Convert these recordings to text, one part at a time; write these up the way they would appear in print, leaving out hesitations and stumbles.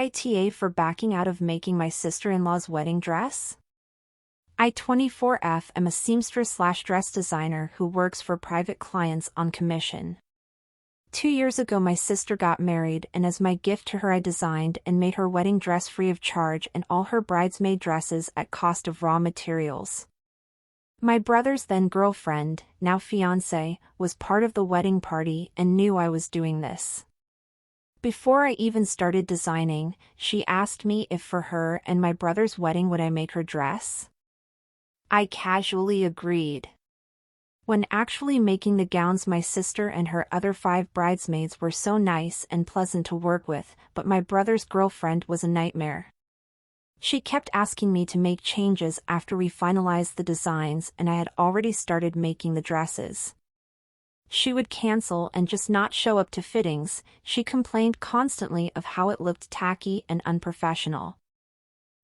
ITA for backing out of making my sister-in-law's wedding dress? I, 24F, am a seamstress/dress designer who works for private clients on commission. 2 years ago my sister got married, and as my gift to her I designed and made her wedding dress free of charge and all her bridesmaid dresses at cost of raw materials. My brother's then girlfriend, now fiancé, was part of the wedding party and knew I was doing this. Before I even started designing, she asked me if for her and my brother's wedding would I make her dress. I casually agreed. When actually making the gowns, my sister and her other 5 bridesmaids were so nice and pleasant to work with, but my brother's girlfriend was a nightmare. She kept asking me to make changes after we finalized the designs and I had already started making the dresses. She would cancel and just not show up to fittings. She complained constantly of how it looked tacky and unprofessional.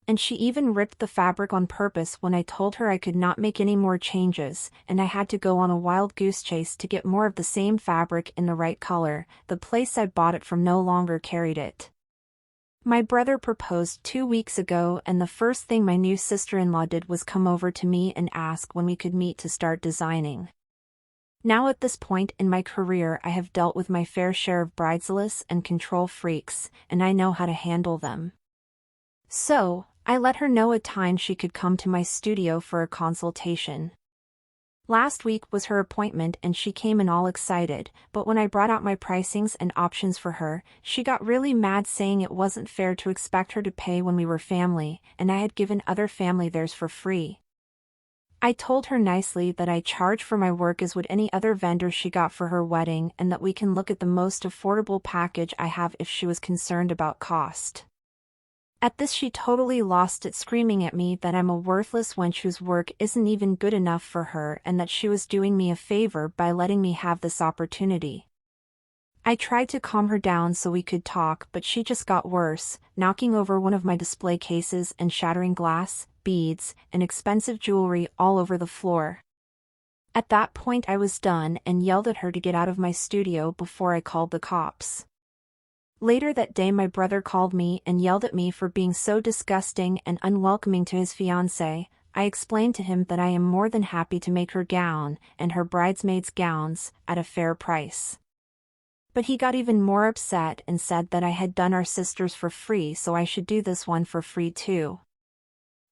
And she even ripped the fabric on purpose when I told her I could not make any more changes, and I had to go on a wild goose chase to get more of the same fabric in the right color. The place I bought it from no longer carried it. My brother proposed 2 weeks ago, and the first thing my new sister-in-law did was come over to me and ask when we could meet to start designing. Now at this point in my career I have dealt with my fair share of bridezillas and control freaks, and I know how to handle them. So, I let her know a time she could come to my studio for a consultation. Last week was her appointment and she came in all excited, but when I brought out my pricings and options for her, she got really mad, saying it wasn't fair to expect her to pay when we were family, and I had given other family theirs for free. I told her nicely that I charge for my work as would any other vendor she got for her wedding, and that we can look at the most affordable package I have if she was concerned about cost. At this she totally lost it, screaming at me that I'm a worthless wench whose work isn't even good enough for her and that she was doing me a favor by letting me have this opportunity. I tried to calm her down so we could talk, but she just got worse, knocking over one of my display cases and shattering glass, beads, and expensive jewelry all over the floor. At that point I was done and yelled at her to get out of my studio before I called the cops. Later that day my brother called me and yelled at me for being so disgusting and unwelcoming to his fiancée. I explained to him that I am more than happy to make her gown, and her bridesmaids' gowns, at a fair price. But he got even more upset and said that I had done our sisters for free, so I should do this one for free too.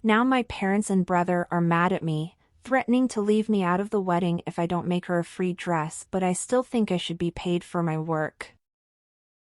Now my parents and brother are mad at me, threatening to leave me out of the wedding if I don't make her a free dress, but I still think I should be paid for my work.